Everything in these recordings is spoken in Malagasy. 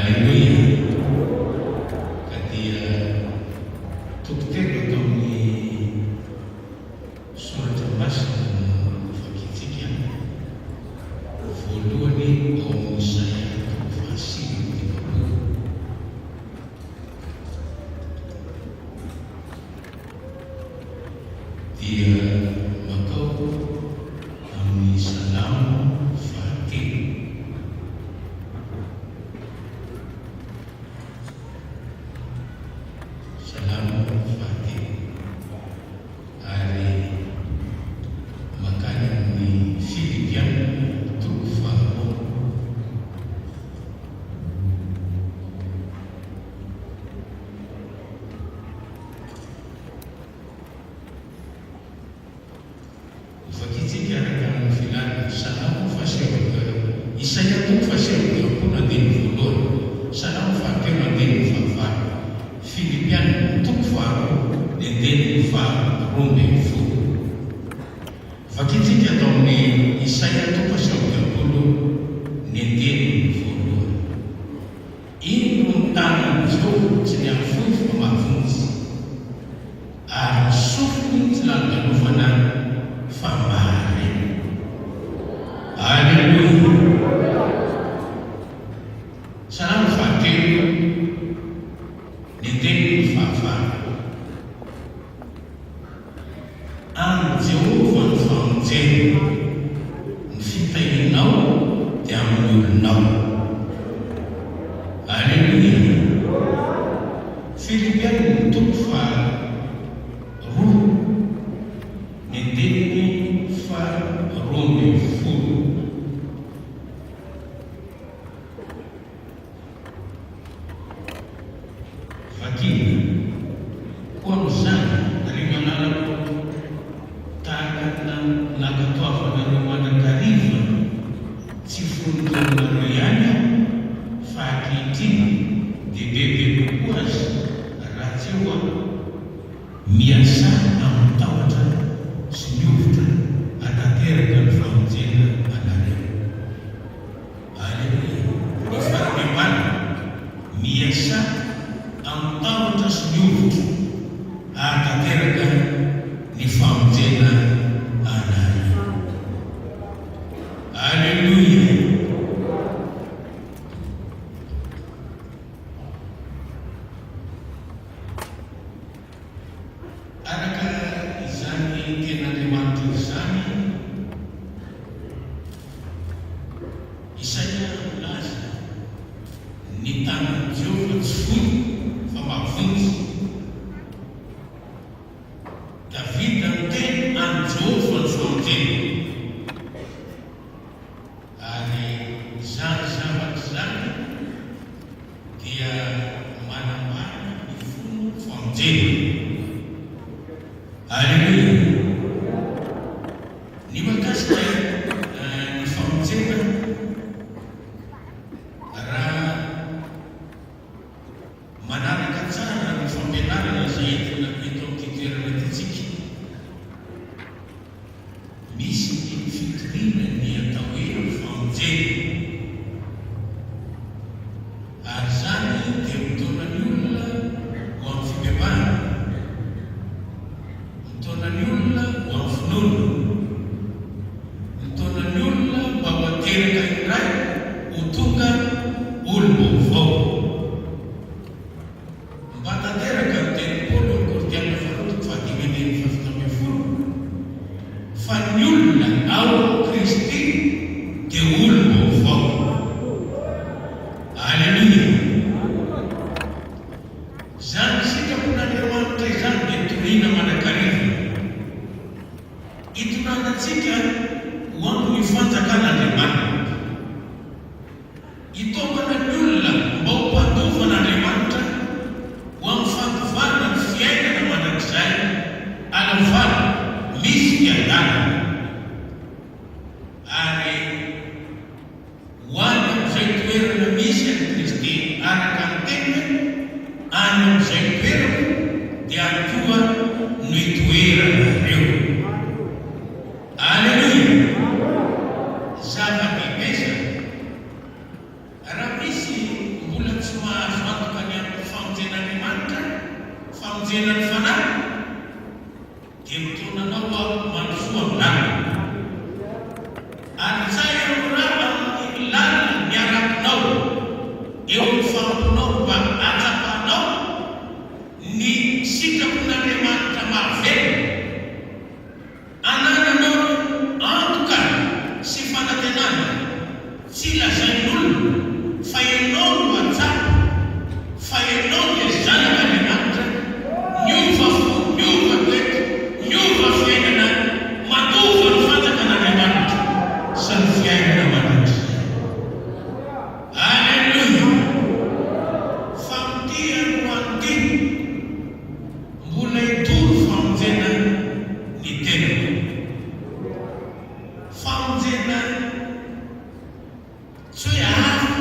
Haleluya. Kadia tokotelo atao amin'ny soratra masina fakitsika voalohany ao amin'ny Isaia fahasivy dimampolo. Dia makao amin'ny Salamo fahatelo. Salamo fahatelo ary makany amin'ny Filipiana toko faharoa. Fakitsika araka amin'ny filana Salamo Isaia toko fahasivy andiny voalohany, Salamo fahatelo andiny fahavalo, Filipiana toko faharoa andiny faharoa ambin'ny folo. Fakitsika atao amin'ny Isaia toko fahasivy andiny voalohany. Ino no tanany Jehova tsy niafoy fa mahavonjy, ary sofiny tsy lalovanofana famary. Haleluya. Salamo fahatelo andiny fahavalo. Amin'ny Jehova ny famonjena, ny fitahinao dia amin'ny olonao. Haleluya. Filipiana toko faharoa andiny faharoa ambin'ny folo. Vakina ho amin'izany ry manarako tahaka nakatoavanareo manakariva tsy fonontonareo ihany fa ankehitriny dia bebe kokoa azy raha tsy eo miasa amin'ny tahotra sy miovotra hanateraka ny famonjena anareo. Haleluya. Ny faharebana miasa amin'ny tahotra sy miovotra hanateraka ny famonjena anareo. Haleluya. Araka izany ten'Andriamanitra izany, Isaia milaza ny tanan'i Jehova tsy foy fa mahavonjy. Davida miteny any Jehova ny famonjena, ary izany zavatra izany dia manambara ny fomba famonjena. Haleluya. Ny mahakasika ny famonjena, raha manaraka tsara ny fampianarana izay entina eto amin'ny toerana itsika, misy ny fitoriana ny atao hoe famonjena, ary izany dia mitondra ny olona ho amin'ny fibebahana, mitondra ny olona ho amin'ny finoana, mitondra ny olona mba ho ateraka indray ho tonga olo-baovao. Mba tanteraka ny teny Paoly amin'ny Korinthiana faharoa fahadimy andiny fahafito ambin'ny folo, fa ny olona ao Kristy dia olo-baovao. Haleluya. Izany sitrapon'Andriamanitra izany dia toriana manakariva, hitonanantsika ho amin'ny fanjakan'Andriamanitra, hitaovana ny olona mba ho mpandovan'Andriamanitra ho amin'ny fantovana ny fiainana mandrakizay alavana misy fiadanana, ary ho any amin'izay toerana misy any Kristy araka ny tenany, any amin'izay toerana dia any koa no itoeranareo. Haleluya. Zava-dehibe raha misy mbola famonjenan'ny fanahy dia mitonanao mandrosoa amin'any. Ary tsay amorava lalina miarakinao eo amin'ny famponao mba atsapanao ny sitrapon'Andriamanitra mahavelona. Anananao antoka sy fanantenana tsy lazain'olona fa ianao no atsapa, fa ianao dia zanak'Andriamanitra, miova fo, miova toetra, miova fiainana, matova ny fanjakan'Andriamanitra sy ny fiainana mandrakizay. Alleluia! Famotehany ho an'ity mbola hitory famonjena ny tenako. Famonjena tsy hoe hafa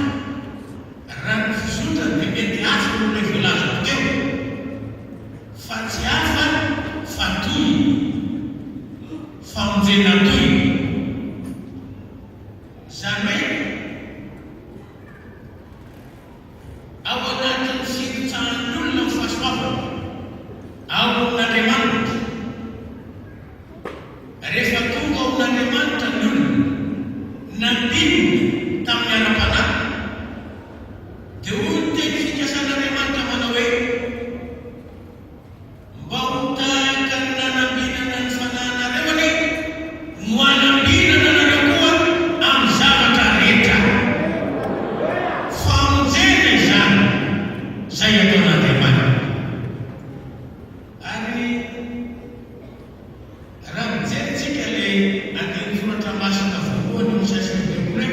raha ny fisotrany dia mety hafa no ilay voalazako teo, fa tsy hafa fa toy, famonjena toy. Zany hoe ao anatin'ny firitsahan'olona ny fahasoavana ao amin'Andriamanitra. Rehefa tonga ao amin'Andriamanitra ny olona nandininy tamin'ny ara-panahy dia hoy ny teny fikasan'Andriamanitra manao hoe mba ho tahaka ny nanambinana ny fanahynareo anie no anambinana nareo koa amin'ny zavatra rehetra. Famonjena izany zay ataon'Andriamanitra. Ary raha mijerytsika ilay andiny soratra masina voalohany ny sasany bebola,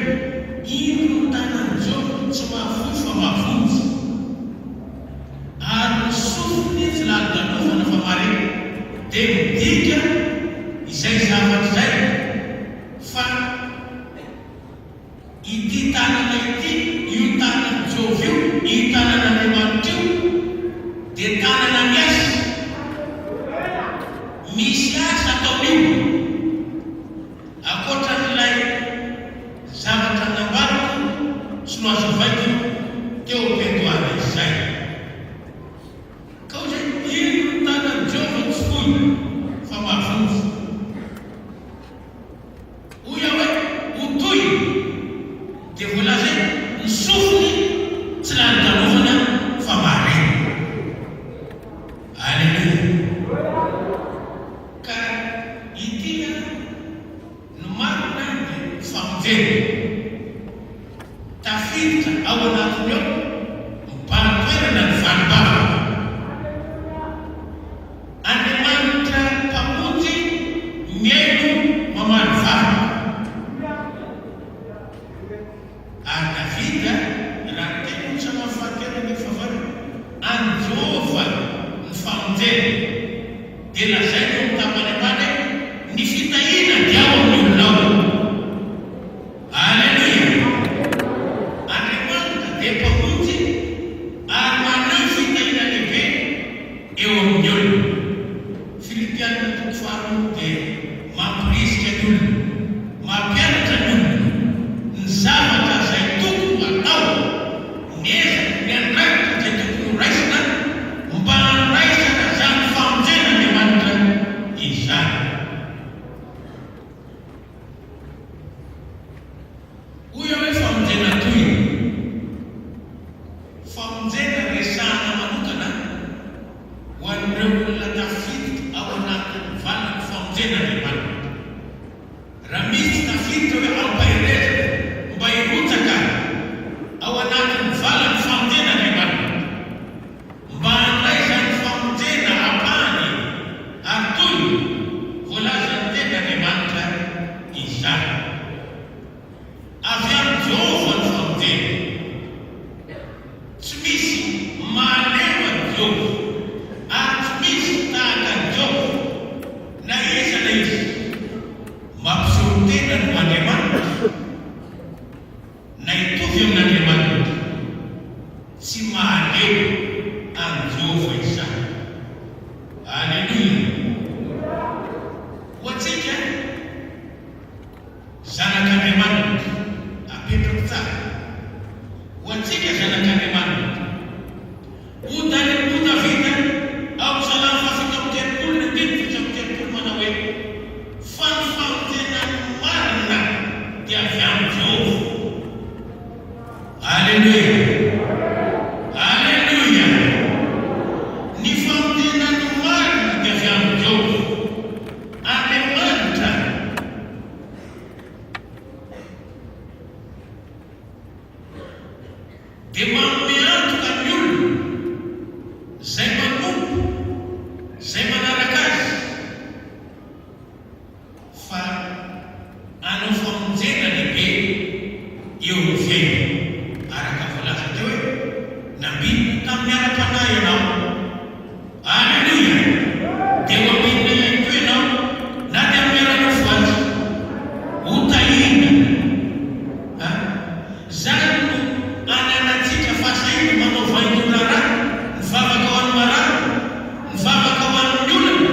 ino no tanany Job tsy mahafoy fa mahavonjy, ary ny sofiny izy lalondalovana fa mare dia midika izay zavatra izay. Fa ity tanana ity, io tanany Job io, io tanan'Andriamanitra io dia tanana miasa. Misy asa ataon'io akoatran'ilay zavatra nambariko sy no azavaiko teo am-piandohana izay. Ka hoy zay ino no tanany Jehova tsy foy fa mahavonjy. Hoy aho hoe ho toy dia voalazay ny sofiny tsy lalondalovana fa mare. Alleluia! Ka ity no marina dia famonjena tafiditra ao anatiny ao mibahan-toerana ny valibavana. Andriamanitra mpamonjy miaino mamaly vavaka. Ary Davida raha ny teny ny sama fahatelo ny favana any Jehova ny famonjena dia lazainy ao amin'ny tapany ambany ny fitahiana dia ao amin'ny olona ao. Alleluia! Andriamanitra dia mpamonjy ary maneho fitahiana lehibe eo amin'ny olona. Filipianina toko faharoa dia mampirisika ny olona, mampianatra ny olona ny zavatra izay tokony atao, niezaka ny andraikitra izay tokony ho raisina mba handraisana izany famonjena Andriamanitra izany. Hoy aho hoe famonjena toy, famonjena resahana manokana ho an'ireo olona tafiditra ao anatin'ny valiny famonjena Andriamanitra. Raha misy tafiditra hoe ampahirezaka mba hirotsaka ao anatin'ny valiny famonjena Andriamanitra, mba handraisany famonjena apahany ary toy voalazany teny Andriamanitra izany. Avy amin'ny Jehova ny famonjena, tsy misy mahaleo any Jehova ary tsy misy tahaka any Jehova na iza na izy. Mampiseho tena no Andriamanitra na hitovy amin'Andriamanitra, tsy mahaleo any Jehova izany. Alleluia! Ho antsika zanak'Andriamanitra apetrako tsara, ho antsika zanak'Andriamanitra, ho Davida ao Haleluya, haleluya. Ny famonjenany marina dia avy amin'ny Jehova. Andriamanitra dia manome antoka ny olona izay manompo, izay manaraka azy, fa anao famonjena lehibe eo ny fiainana. Araka voalaza teo hoe nambinina tamin'ny ara-panahy ianao. Haleluya. Dia ho ambinina ihany koa ianao na dia amin'ny ara-nofo azy ho tahina. Zany no ananantsika fahasaina manao vaindoana raha, mivavaka ho an'ny marary, mivavaka ho an'ny olona,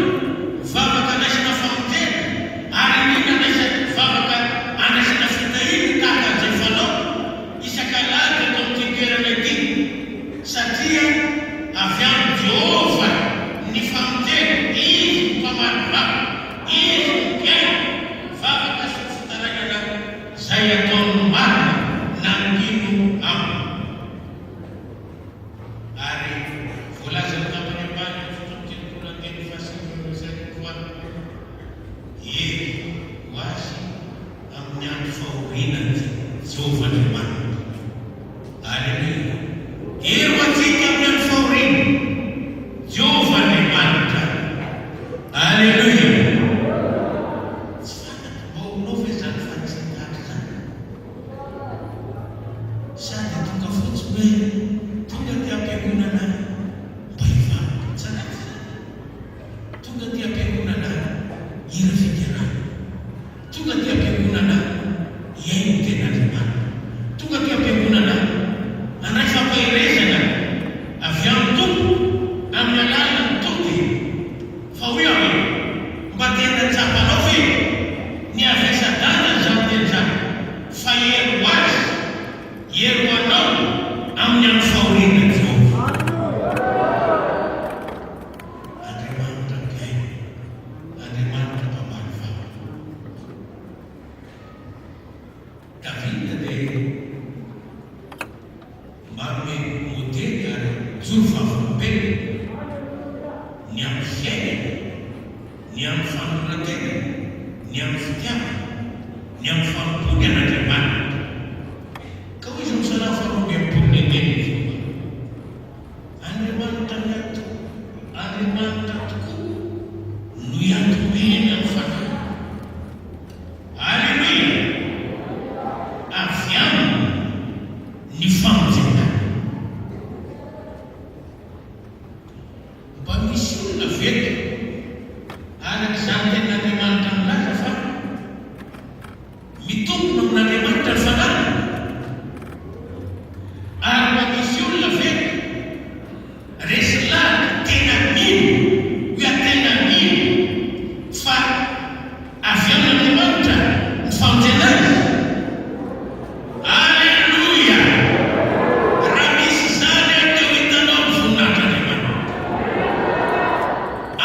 mivavaka anaisana famonjena, ary nina mivavaka anaisana fitahina tahaka an'izay fanao isan-kalady eto amin'ity toerana ity, satria avy amin'ny Jehova ny famonjena. Izy mpamarimbava, izy mpiaina mivavaka sy fitarainana izay ataony marina nangino aminy. Ary voalaza tamin'ny ambany fotoam-telopolo telo fahasivy izay koa ery ho azy amin'ny andro fahorinany Jehova Andriamanitra. Haleluya. Ery ho antsika amin'ny andro fahorina Jehova Andriamanitra. Haleluya. Tsy fantatro mba honao ve zany fanitsintatra zany, sady tonga fotsiny hoe tonga ty am-piangonana mba hivavaka. Tsaratsy zany. Tonga ty am-piangonana hira fidirana, tonga ty am-piangonana hiaino ny ten'Andriamanitra, tonga ty am-piangonana anay fampahirezana avy amin'ny Tompo amin'ny alalan'ny Tompo. Fa hoe aho mba tena tsapanao ve ny avesadana zao teny zany, fa hery ho azy, hery ho anao amin'ny andro fahorina Jehova. Andriamanitra mpiaino, Andriamanitra mpamarivava. Davida dia manome modely ary joro fahafaham-pena ny amin'ny fiainana, ny amin'ny fanoratena, ny amin'ny fitiavana, ny amin'ny fanompony an'Andriamanitra. Ka hoy izy misalama faharoa ambin'ny folo izy Andriamanitra mianto, Andriamanitra tokoa no iantomena ny fanahy. Haleluya. Avy aminy ny famonjena. Mba misy olona veto arak'izany ten'Andriamanitra milaza fa mitombona amin'Andriamanitra ny fanahiny. Ary mba misy olona veto resy lahy tena mino, hoe tena mino fa avy amin'Andriamanitra ny famonjena azy. Haleluya. Raha misy zany ateo hitanao ny voninahitran'Andriamanitra,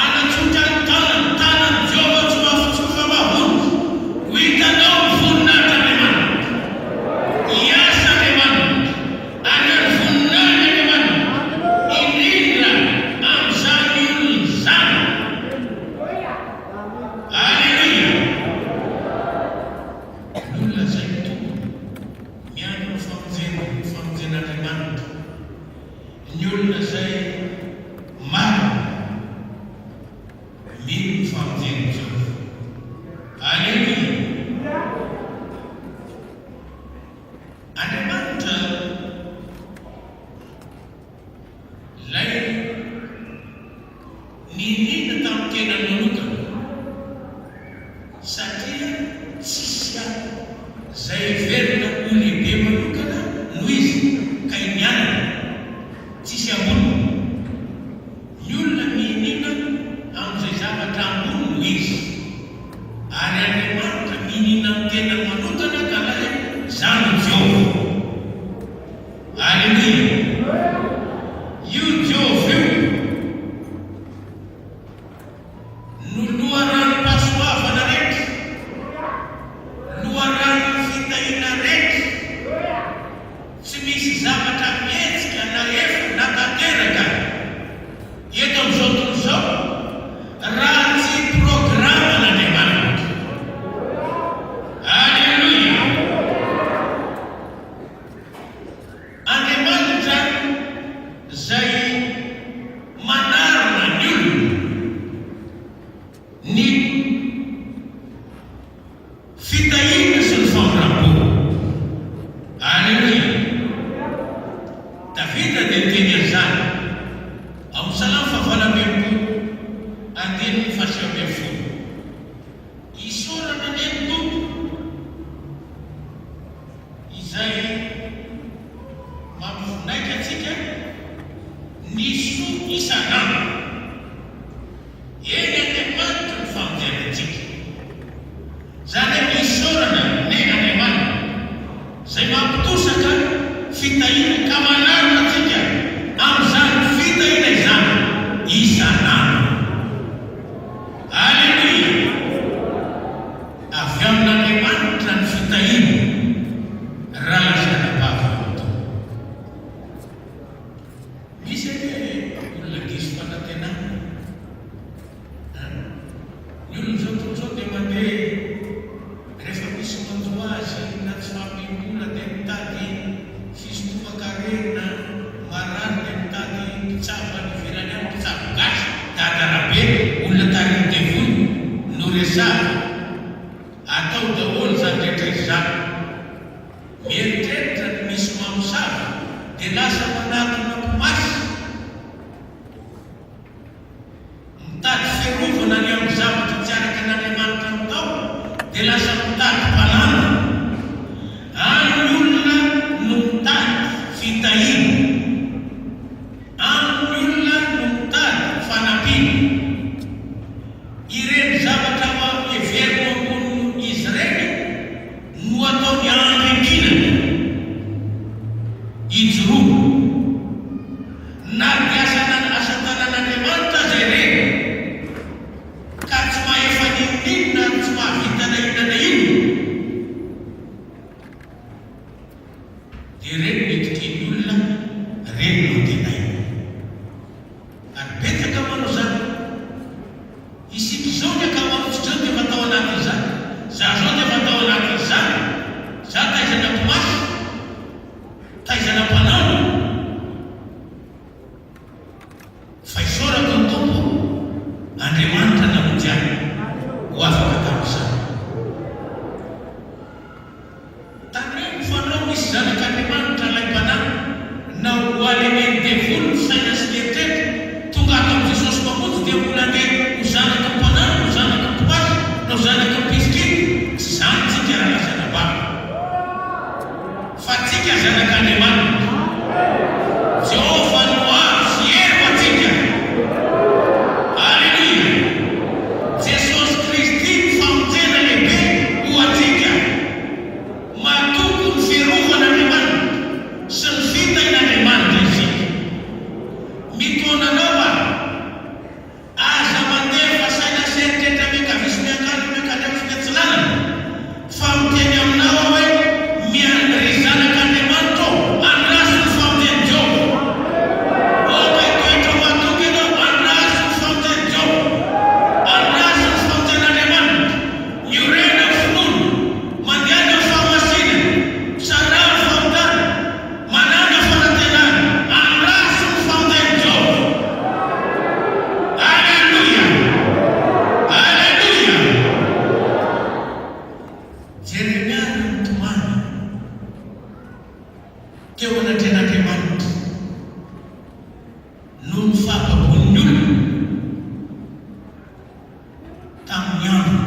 anatsotra ny tanany Jehova tsy mafitsofa mahody, ho hitanao ny voninahitran'Andriamanitra. Iasa Andriamanitra, any amin'ny voninahitran'Andriamanitra, indrindra amin'izany olona izany. Haleluya. Ny olona izay mitombo miandry ny famonjen'Andriamanitra, ny olona izay marina mino ny famonjen'i Jehova. Haleluya. Andriamanitra lay ninina tamin'ny tenany manokana, satria tsisy izay verina ho lehibe manokana noho izy ka inianana, tsisy amboniny. Ny olona mihinina amin'izay zavatra ambony noho izy, ary Andriamanitra mihinina amin'ny tenany manokana ka lay zany Jehova. Haleluya. Io Jehova io no loharan'ny-pahasoavana rehetra, loharan'ny fitahiana rehetra. Tsy misy zavatra mihetsika na efa na tanteraka eto amin'izao tontolo izao raha tsy programan'Andriamanitra. Alleluia! Andriamanitra zay manarona ny olona ny fitahina sy ny famorabo. Alleluia! Davida dia teny an'izany amin'ny Salamo 8:7-10. Isorana ny Tompo izay mampivinaika antsika ny soa isan'andro. Eny Andriamanitra ny famonjenantsika. Zany hoe isorana ny Andriamanitra zay mampitosaka fitahina ka manarona antsika amin'izany fitahina izany isan'andro. Alleluia! Avy amin'Andriamanitra ny fitahina raha zanabavy. Misy olona diso fanantenana. Ny olona zao tontolo zao dia mandeha rehefa misy manjo azy na tsy fahamim-bola dia mitady fisotofa-karena marary dia mitady mpitsabo any ivelany any, mpitsabo gasy dadarabe olona tariny devony no resava atao daholo zany rehetra izany. Mieritreritra ny misy mamosavy dia lasa manatona mpimasy mitady fiarovana ny amin'ny zavatra tsy araka n'Andriamanitra mitao dia lasa mitady mpanana. Any olona no mitady fitahina, any olona no mitady fanampiana. Ireny zavatra everina ambony izy ireny no ataony andrinkinana ijoroana. Na dia asa-tanan'Andriamanitra zay ireny ka tsy mahefa ninona tsy mahavitana inona na inona dia ireny metiky ny olona ireny no tenaina. Ary betsaka manao zany. Isika izao ny ankamarotsika zao dia fatao anatin'izany. Za zao dia fatao anatin'izany. Za taizana mpimasy, taizana mpanao. Fa isorako ny Tompo, Andriamanitra namonjy ahy ho afaka tamin'izany. Tany hoe mifanao misy zanak'Andriamanitra ilay mpanana na ho alemeny devolo ny saina sy ny eritreritry tonga ato amin'ny Jesosy mamonjy dia mbola andeha ho zanaky ny mpanana, ho zanaky ny mpimasy, na ho zanaky ny mpisikiny. Tsy zany tsika raha zanabavy, fa tsika zanak'Andriamanitra. Jehovah no aro sy hery ho atsika. Alleluia! Jesosy Kristy ny famonjena lehibe ho atsika. Matoky ny fiarovana sy ny fitahin'Andriamanitra isika. Mitonanao aza mandefa saina sy eritreritra miakavisy miakany miakany amin'ny fiatsinanana fa miteny aminao hoe ry zanak'Andriamanitra andraso ny famonjeny Jehova. Oka toetra matoky ianao andraso ny famonjeny Jehova, andraso ny famonjen'Andriamanitra. Miorena ny finoana, mandehana ny fahamasina, misarà ny famotana, manana fanantenana, andraso ny famonjeny Jehova. Alleluia! Alleluia! Jeremia nitomany teo anatren'Andriamanitra no ny fahababon'ny olona tamin'ny andro.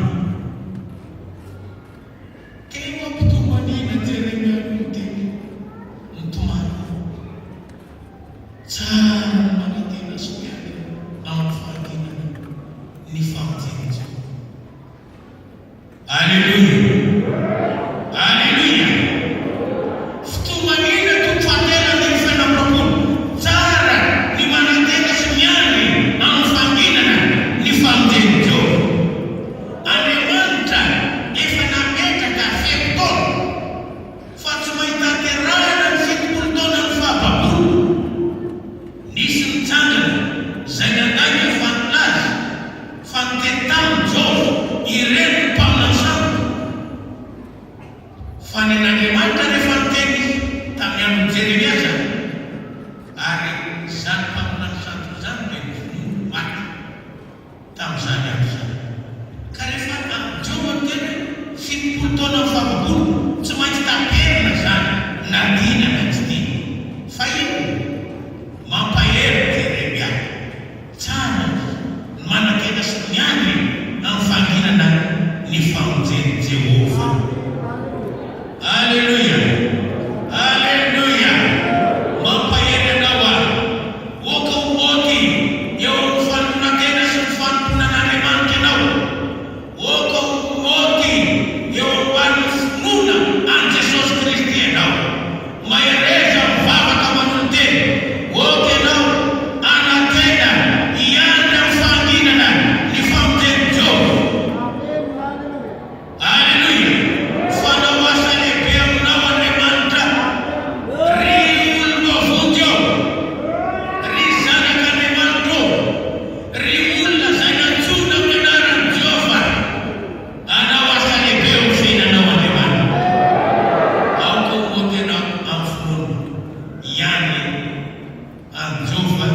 Kay mampitomaniana Jeremia noteny nitomany tsara manantena sy miady amin'ny fahadinana ny famonjena Jehova. Alleluia! Alleluia! Fitomanina toko fahatelo ny fiainam-baovao. Tsara ny manantena sy miady amin'ny fanginana ny famonjena Jehova. Andriamanitra efa nametraka fito taona fa tsy mahita terahana ny 70 taona ny iany anjova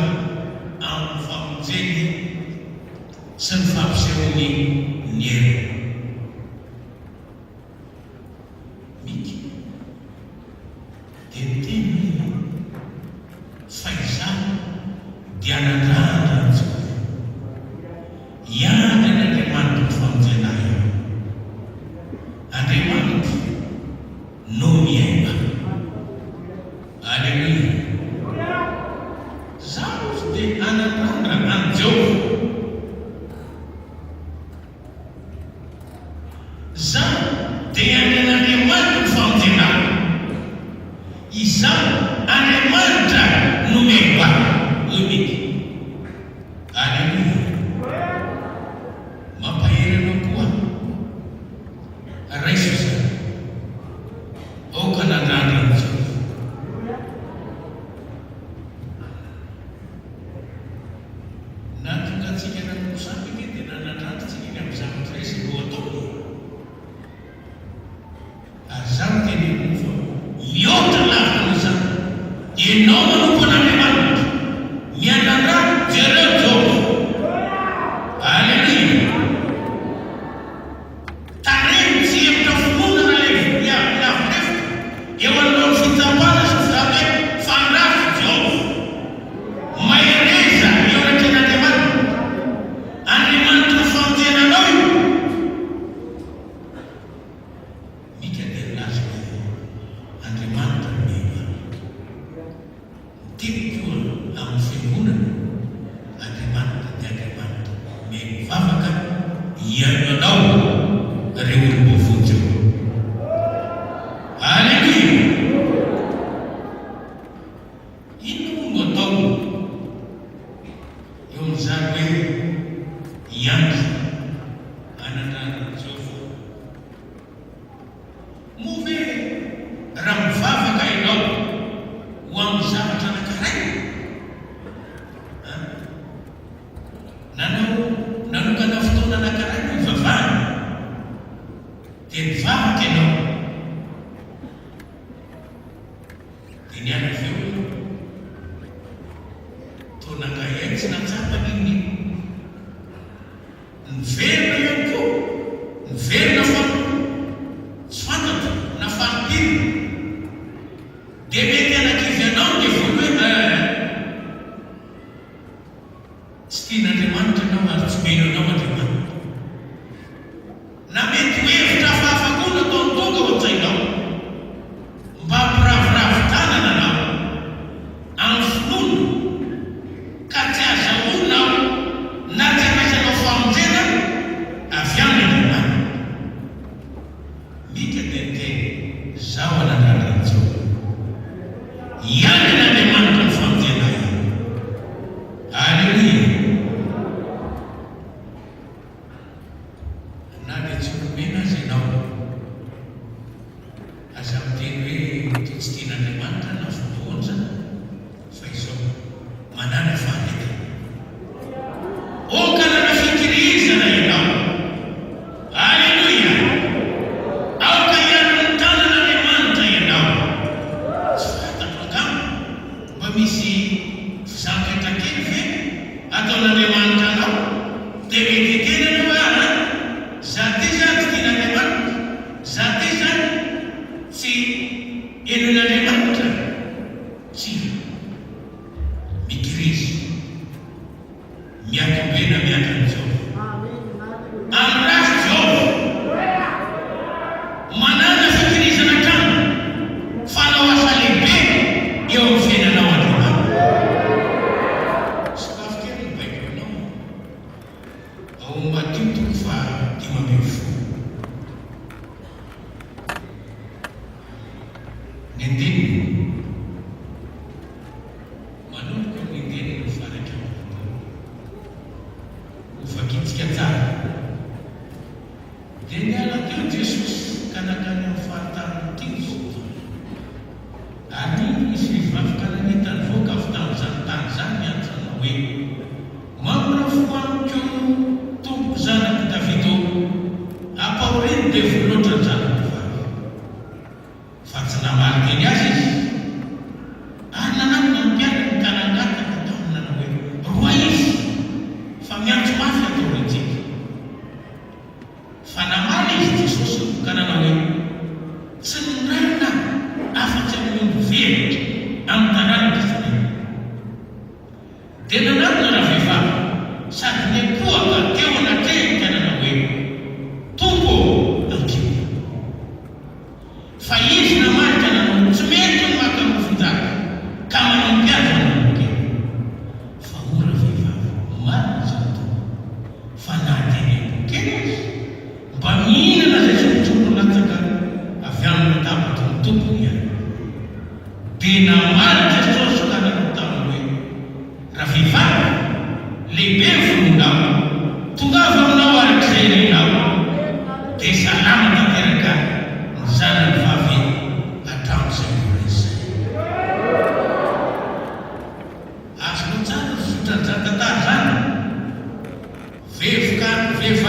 amin'ny famonjeny sy ny fampisehoany ny elo. Mika dia teny fa izany dia nandrandra anjova iany n'Andriamanitra ny famonjena eo. Andriamanitra no miaina. Aleluia. Zaho dia anandrandra anjova. Zaho dia an'Andriamanitra ny famonjena. Izaho Andriamanitra no miaina. Mika. Aleluia. Mampaherana koa raiso zany oka nandrandra anjova. Natonga antsika nanosamy iny dia nanandrandratsika iny amin'ny zavatra resy no ataony. Azaho teneniny fa mihoatra lavitra n'izany. Ianao manompo an'Andriamanitra miandrandra jereo Jehova. Aleluia. Tareny tsy hevitra finoana lavilevitra eo anoloan'ny fitsapana sy fizabe fandrafy Jehova. Mahereza eo anatren'Andriamanitra. Andriamanitra famonjenanao io. Mika dia laza hoe Andriamanitra no miaina. Teny koa amin'ny fiangonana Andriamanitra dia Andriamanitra mivavaka ianao reo olom-bavonjy eo. Aleluia. Ino no atao eo amin'izany hoe iandry anandrandra Jehova? Moa ve raha mivavaka ianao ho amin'ny zavatra anankiray? Nanokana fotoana anankiray no ivavahana dia mivavaka ianao dia niala avy eo tonangahiainy tsy natsapany iny niverina eo koa niverina fa tsy fantatro na fampirina dia mety anakivy anao dia voalohe tsy tian'Andriamanitra ianao ary tsy meno anao Andriamanitra. Na mety hevitra fahafagoana ataony tonga ao an-tsainao mba hampiraviravin-tanana anao amin'ny finoana ka tsy azahoana na tsy amaisanao famonjena avy amin'Andriamanitra. Mika dia teny zaho anandrandra Jehova. Iany n'Andriamanitra ny famonjena io. Aleluia. Na dia tsy olomena azy ianao aza miteny hoe toa tsy tian'Andriamanitra na voalohany zany fa izao manana faharetana. Oka nana fikirizana ianao. Aleluia. Aoka hiaro ny tanan'Andriamanitra ianao. Tsy fantatro angamba mba misy fizanketra kely ve ataon'Andriamanitra anao dia mety tena anao hoe za ty zany tsy tian'Andriamanitra, za ty zany tsy henon'Andriamanitra. Tsy mikirizy miantombena miandrany Jehova. Andrafy Jehova manana fikirizana trano fanao asa lehibe eo amin'ny fiainanao Andriamanitra. Sakafo kely ny baibolinao ao Mateo 5:10. Ny andininy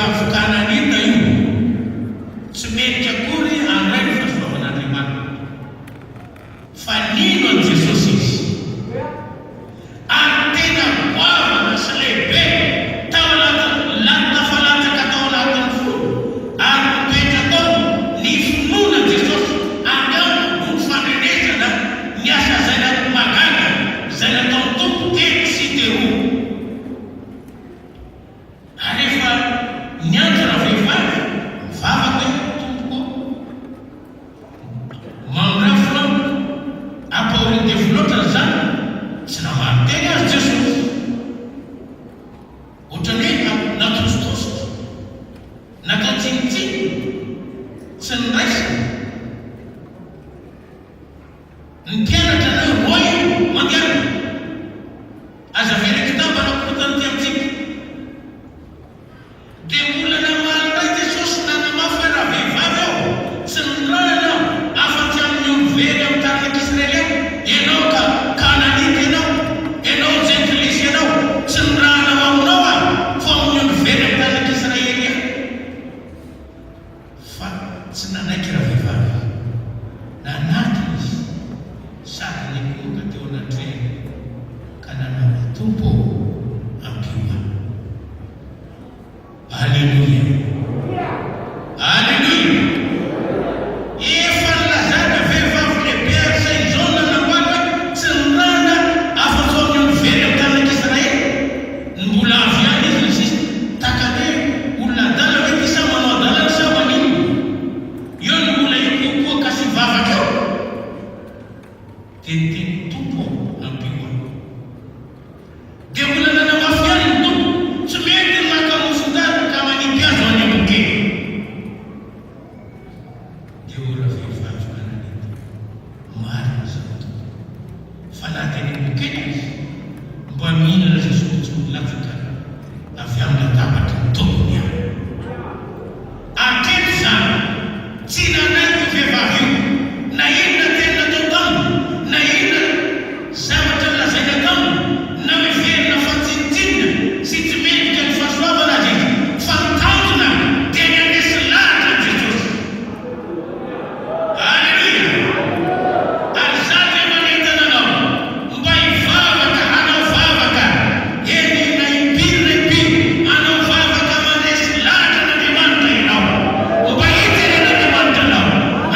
vehivavy Kananita io tsy mety akory andray ny fahasoavan'Andriamanitra fa nino an' Jesosy izy ary tena goavana sy lehibe tao tafalatsaka tao anatin'ny folo ary mipetra tao ny finoana Jesosy angamba no ny fandrenesana ny asa zay magana zay nataony tompo telo sy telo ary efa niandro raha vehivavy mivavaka tompo mangrafona apaoriny develotra zany tsy namaroteny azy Jesosy ohatrany hoe natositositra natao tsinitsiny tsy niraisana ny mpianatra na roy mandiana aza velika tambana kotany ty amintsika dia mbola namalyray Jesosy nanamafy raha vehivavy ao tsy nirana afa-tsy amin'ny olovery amin'ny taranaka Israely ao ianao ka Kananita ianao jentilesy ianao tsy nirana aminao a fa amin'ny olovery amin'ny taranaka Israely ao fa tsy nanaiky raha vehivavy nanatiny izy sady ny koka teo anatreny ka nanao tompo ampioa. Alleluia. Alleluia. Efa nilazana vehivavy lehibe ary zay zao nanamboatra tsy nirana afa-tsy amin'ny olovery amin'ny taranaka Israely ny mbola avy any izy sisa takane olona adala hoe ty sa manao adala sa manino eo ny mbola ikokoa ka sy vavaka eo teniteny tompo ampioa dia mbola nanamafy any ny tompo tsy mety makamofondary ka manipy azo any amboke dia ora vehivavy Kananita marina zao tompo fa nateny ambokeny izy mba mihinana Jesosy tsy molafaka avy amin'ny latabatra ny tompony any akety zany tsy nanaiky vehivavy io na inona tena natao taminy na inona zavatra lazaina taminy na miverina fantsintsinina sy tsy mendrika ny fahasoavana azy izy fa mitandrina dia nanesy lahatra ny Jesosy. Alleluia. Ary zany le manentana anao mba hivavaka hanao vavaka eny na impiry na impiry hanao vavaka manesy lahatra n'Andriamanitra ianao mba hitsy n'Andriamanitra anao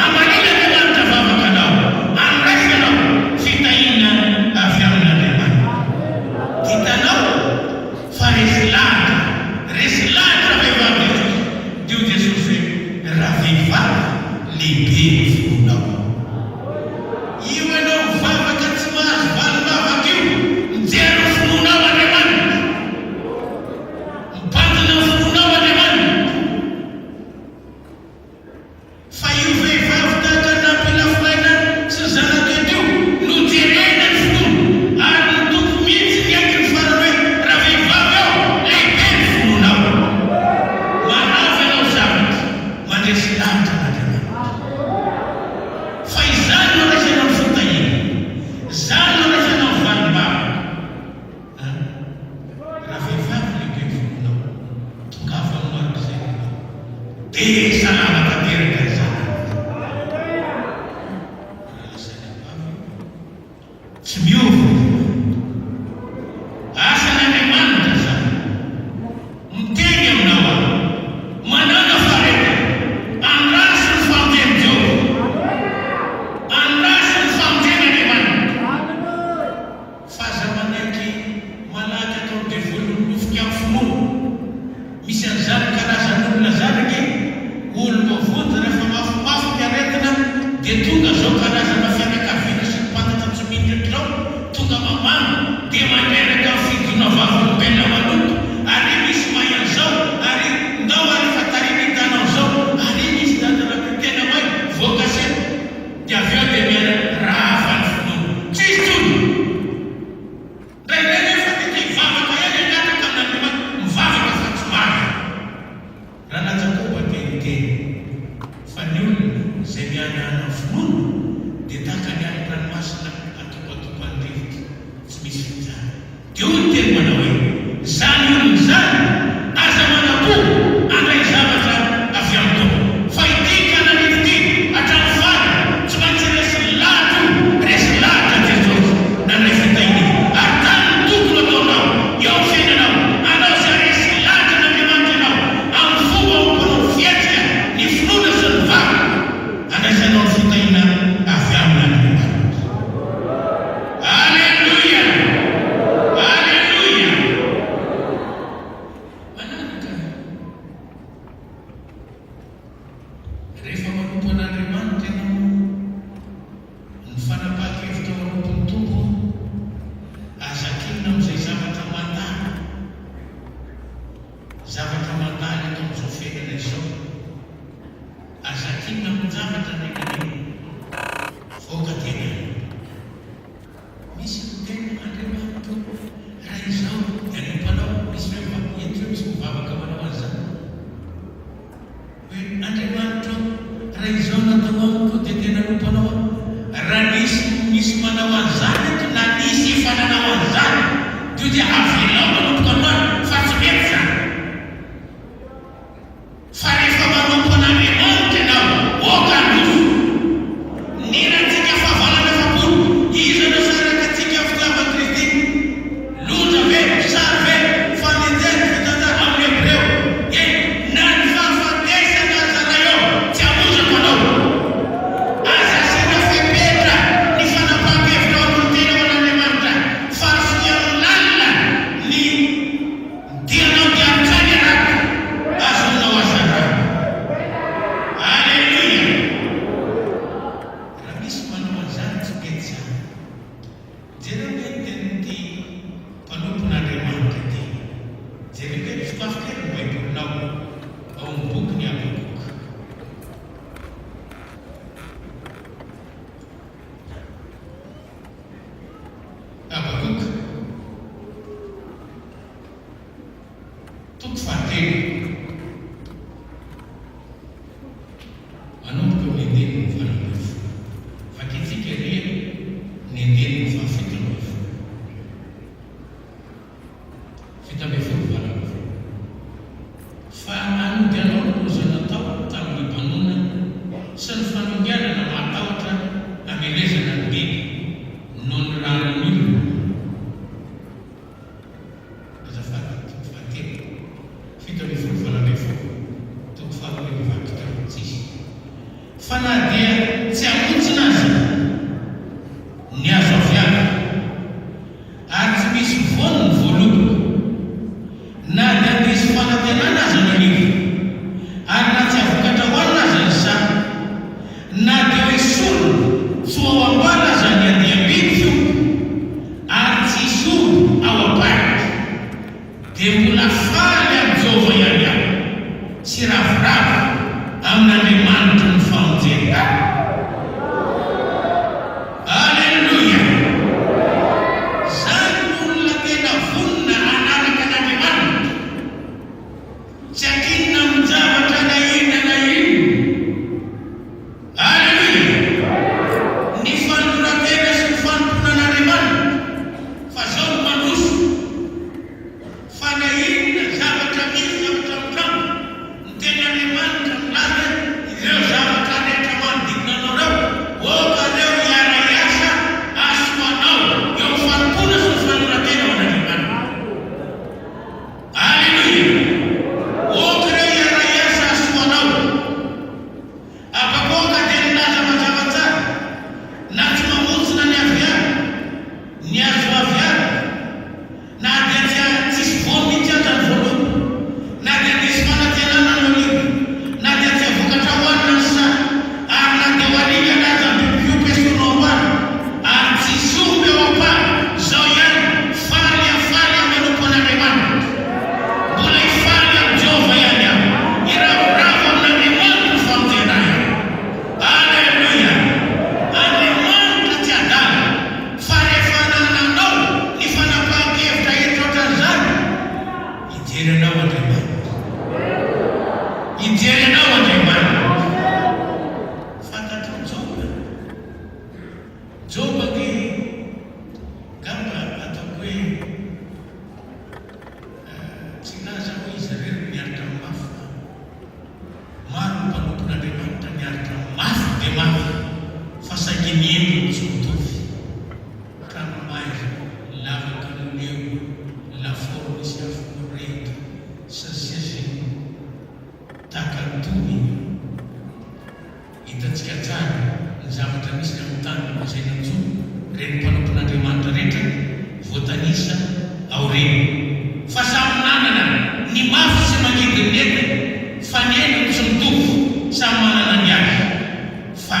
amanina Andriamanitra vavaka anao andraiky anao fitahina avy amin'Andriamanitra hitanao fa resy lahatra vehivavy Jesosy dio Jesosy hoe raha vehivavy lehibe ny fonao io ianao mivavaka tsy mahazo valivavaka io mijery fononao Andriamanitra mibandina fononao Andriamanitra fa io vehivavy tahaka nampilafinaina sy zanakety io no jerena ny fonono ary ny tompo mihitsy niaiky ny farany hoe raha vehivavy ao lehibe ny fononao manavy ianao zavatra mandresy lahatra n'Andriamanitra fa izany no raisanao ny fitahina izany no raisanao ny valibavaka raha vehivavy lehibe ny fononao tongava aminaraka zay ianao dia salama tanteraka izany tsy miova asan'Andriamanitra zany miteny aminao any manana fareta andrasy ny famojeny Jehova andrasy ny famojeny Andriamanitra fa za manaiky malaky atao devolony nofika amin'ny finoana misy an'izany karazan'olona zany ke olo mavody rehefa mafimafy miaretina dia tonga zao karazana fianakaviana sy mpantatra tsy miditra zao tonga mamano dia maneraka fidona vavolombelona manoto ary misy mahian zao ary ndao ary fa tariny hitanao zao ary misy dadarabe tena mai voakase dia avy eo dia miara raha hafa ny finoana tsisy tony ndraindray nefa tety hivavaka ihany angataka amin'Andriamanitra mivavaka fa tsy mavy raha na Jakoba teniteny fa ny olona zay mianana finoana dia tahaka ny any ranomasina atopatopany rivotra tsy misy fijara dia olo teny manao hoe dia avelao manomboka amany fa tsy mety zany. Fa rehefa manompo an'Andriamanitra ianao, oka androso. Nirantsika fahavalana fapolo, iza no saraka antsika fitiava Kristy? Loza ve, sary ve, fanenjeny fitantara amin'ny Hebreo. Na ny fahafatesana zara eo, tsy amozako anao. Aza asiana fepetra ny fanapahan-kevitra ao amin'ny tena ho an'Andriamanitra. Farisy amin'ny lalina ny dianao diantsany araka azonao azara. Alleluia. Raha misy manao an'izany tsy mety zany. Jereo hoe tenyity mpanompon'Andriamanitra ty. Jereo hoe fitafy kely ny baibolinao ao amin'ny bokyny Habakoka. Habakoka toko fahatelo manomboka amin'ny andinin'ny faha-20. Vakitsika ery ny andinin'ny faha-17. Fito ambin'ny folo faha-20. Fa anody anao ny loza natao tamin'ny mpanona sy ny fanonganana matahotra hamelezana ny biby noho ny ranon'olona. Azafady toko fahatelo. Fito ambin'ny folo faha-20. Toko faha-20 vaky fa na dia tsy hamontsina azy ny azo aviana ary tsy misy voany ny voaloboka, na dia misy fanantenana azy ny rivo, ary na tsy avokatra hoanina azy ny sa, na dia hoe sorona tsy ho ao ambala azy ny andiam-biby fioka, ary tsy hisy olo ao am-paritra, dia mbola faly amin'ny Jehova ihany aho, sy ravoravo amin'Andriamanitra ny famonjena. Alleluia. Zany olona tena vonona anaraka an'Andriamanitra, tsy akinona amin'ny zavatra na ino. Alleluia. Ny fanoratena sy ny fanomponan'Andriamanitra fa zao no mandroso fa na inona zavatra misy zavatra mitramo ny tena Andriamanitra milaza ireo zavatra rehetra manodidina anareo, oka reo hiara iasa asoanao eo fanompona sy ny fanoratena ho an'Andriamanitra. Alleluia. Oka reo hiara iasa asoanao. Habakoka dia nilaza mazava tsara, na tsy mamontsina ny aviana, ny azo aviana, na dia tsisy voany mihitsy aza ny voalobo, na dia misy fanantenana ny oliva, na dia tsy avokatra hoanina ny sa, ary na dia ho alingana aza ny bibioka esono ambany, ary tsy somby eo am-pany. Zao ihany faly manompo an'Andriamanitra, mbola hifaly amin'ny Jehova ihany aho, iravoravo amin'Andriamanitra ny famonjena ahy. Alleluia. Andriamanitra tsy adala, fa rehefa nananao ny fanapahan-kevitra eto ohatran'izany, hijery anao Andriamanitra. Hijery anao Andriamanitra. Fantatro Joba. Joba dia gamba ataoko hoe tsy laza hoe izy ireo miaritra amin'ny mafy. Maro ny mpanompon'Andriamanitra miaritra amin'ny mafy dia mafy, fa saky miembony tsy mitovy. Tranomaiza, lavaka ny leo, lafaoro misy afo-reto, sasiasy takan-tohy. Hitantsika tsara ny zavatra misy amin'ny tany izay nanjono reny mpanompon'Andriamanitra rehetra voatanisa aoreny. Fa samy nanana ny mafy sy mangidy ny entiny, fa ny entiny tsy mitovy, samy manana ny azy. Fa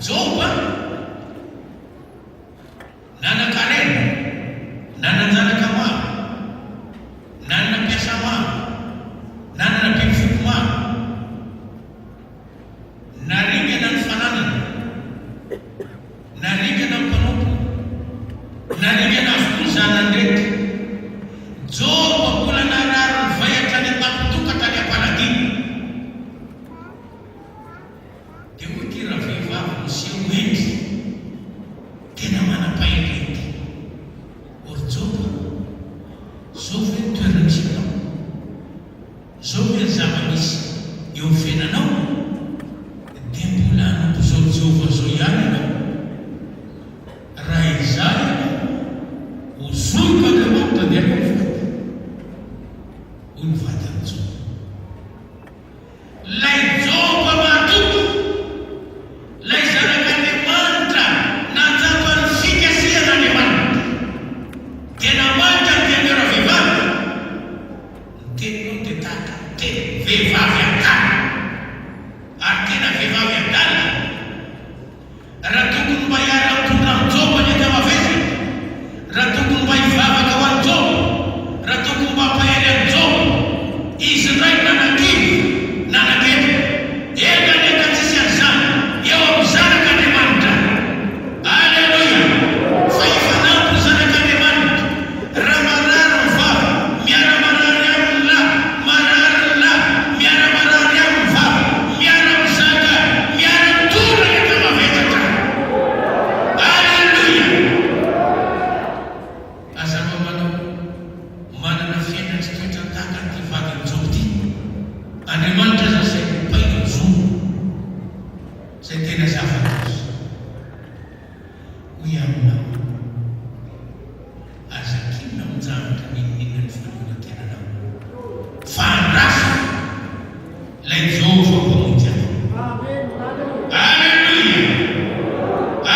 Joba nanan-karena, nanan-janaka maro, nanana mpiasa maro, nanana biby foko maro, naringana ny fananana, naringana ny mpanompo, naringana avokoa ny zanany rehetra. Joba mbola narary ny vahatra ny tampitokatra ny am-paladino. Dia hoy ty raha vehivavy miseho endry tena manam-pahendrety. Or Joba fanaontenanao. Fandrasa lay Jehovah pamonjy anao. Alleluia!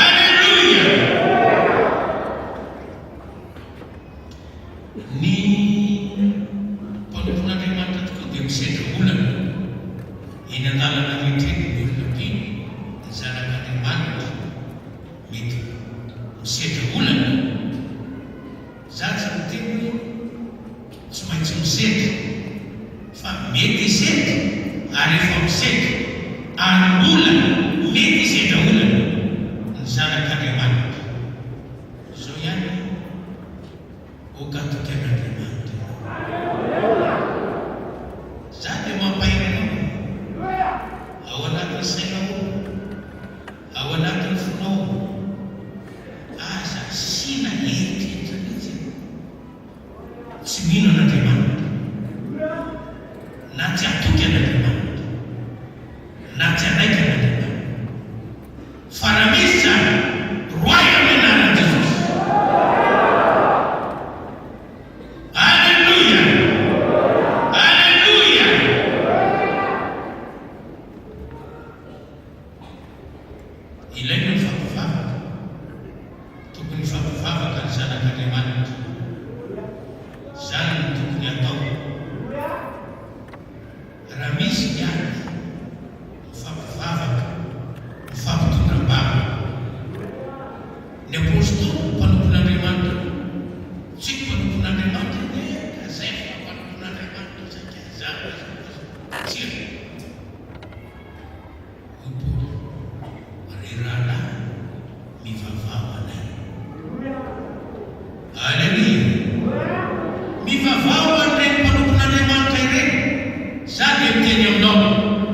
Alleluia! Ny mpanompon'Andriamanitra tokoa dia misedra olana eny an-dalana rehetra ny olona pino ny zanak'Andriamanitra mety misedra olana. Za tsy miteny hoe tsy maintsy misedra, fa mety hisedra ary efa misedra, ary olana mety hisedra olana ny zanak'Andriamanitra. Zao ihany okatokan'Andriamanitra. Za dia mampahiry anao ao anatin'ny sainao, ao anatin'ny fonao, aza sina eritreritra mihitsy tsy mino an'Andriamanitra, na tsy atoky an'Andriamanitra, na tsy anaiky an'Andriamanitra. Fa raha misy zany roay amin'ny anaran'i Jesosy. Alleluia! Alleluia! Ilaina ny fampivavaka, tokony fampivavaka ny zanak'Andriamanitra. Zany no tokony atao. Raha misy ihany fampivavaka, fampitondram-bavaka, ny apôstôly mpanompon'Andriamanitra, tsy mpanompon'Andriamanitra neka zay fa mpanompon'Andriamanitra saika zany tsira. Ry rahalahy mivavao anay. Alleluia! Mivavao anay mpanompon'Andriamanitra ireny. Za dia miteny aminao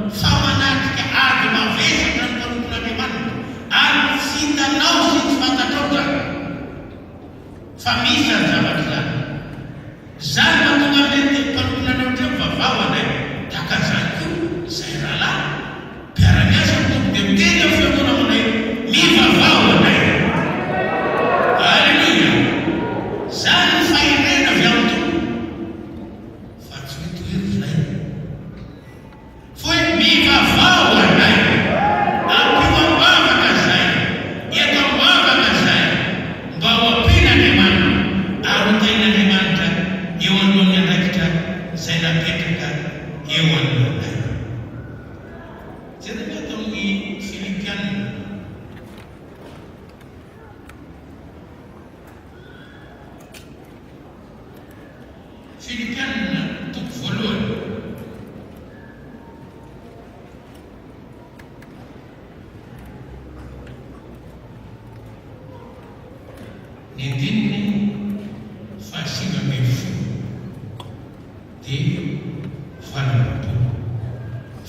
fa manatrika ady mavesatra ny mpanompon'Andriamanitra ary tsy hitanao sy tsy fantatrao zany. Fa misy zany zavatra zany. Zany mahatonga amin'ilay mpanompon'Andriamanitra mivavao anay. Taka zany koa izay rahalahy mpiara-miasa tompo dia miteny amin'ny fiangonana aminay mivavao anay. Alleluia! Zany ny faherena avy amin'ny tompo. Fa tsy mitohery zay. Foi mivavao anay. Ampivoambavaka zay. Eto ambavaka zay. Mba ho ampian'Andriamanitra ary hotain'Andriamanitra eo anoloan'ny andraikitra izay napetraka eo anoloanay. Jerena atao amin'ny Filipianina. Filipianina toko voalohany. Ny andininy fahasivy ambin'ny folo dia valom-polo.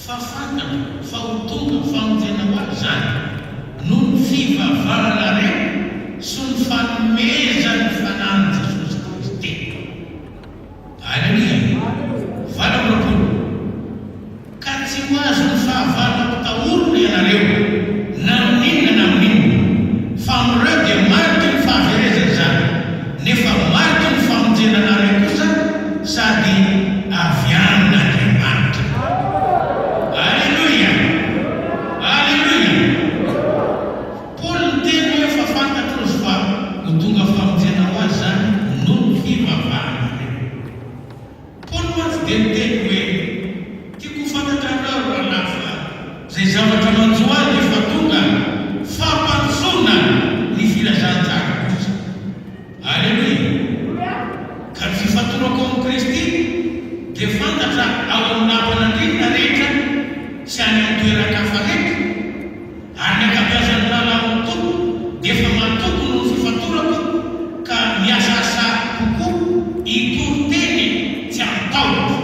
Fa fantatra fa ho tonga famonjena ho azy zany noho ny fivavahanareo sy ny fanomezan'ny fanahin'i Jesosy Kristy. Alleluia! Valom-polo. Ka tsy ho azo ny fahavalom-pitaorona ianareo na amin'inona na amin'inona, fa amin'ireo dia mariky ny fahaverezana zany, nefa mariky ny famonjenanareo kosa sady avy amin'Andriamanitra. Alleluia! Alleluia! Paoly niteny hoe fa fantatros fa ho tonga famonjena ho azy zany noho ny fivavahanareo. Paoly moa tsy dia miteny hoe tiako fantatrareo rahalahy fa zay zavatra manjo azy efa tonga fampantsoana ny filazantsara kosa. Alleluia! Ka ny fifatorako amin'ny Kristy dia fantatra ao amin'ny nampanandrinina rehetra sy any amin'ny toeran-kafa rehetra ary ny ankabeazan'ny rahalahy amin'ny tompo dia efa matoko noho ny fifatorako ka miasasa kokoa hitory-teny tsy ampitahotra.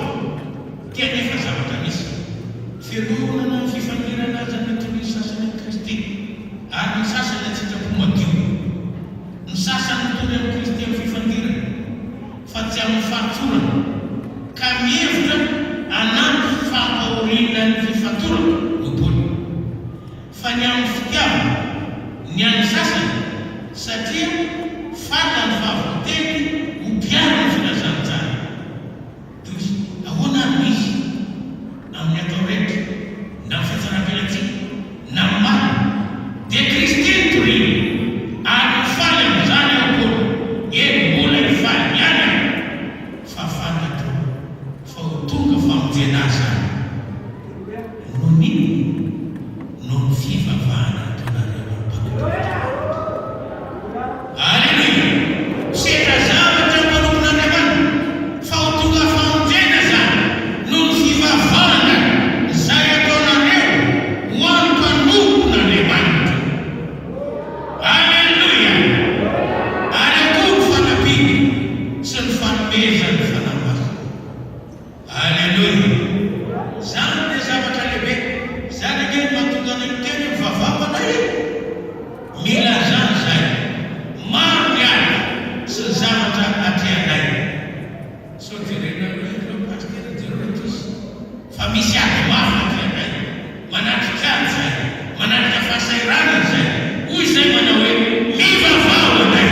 Tena efa zavatra misy fiarovana ny fifandirana azy amin'ny tory ny sasany amin'ny Kristy ary ny sasany atsitrapo madio. Ny sasany tory amin'ny Kristy amin'ny fifandirana fa tsy amin'ny fahatsorana ka mihevitra anampy fampahoriana ny fifatorana no Paoly. Fa ny amin'ny fitiavana ny an'ny sasany satria fantany fahavoteny ho piara ny filazantsara. misy ady mafy zay, manatrikady zay, manatrika fahasairana zay. Hoy zay manao hoe mivavao anay.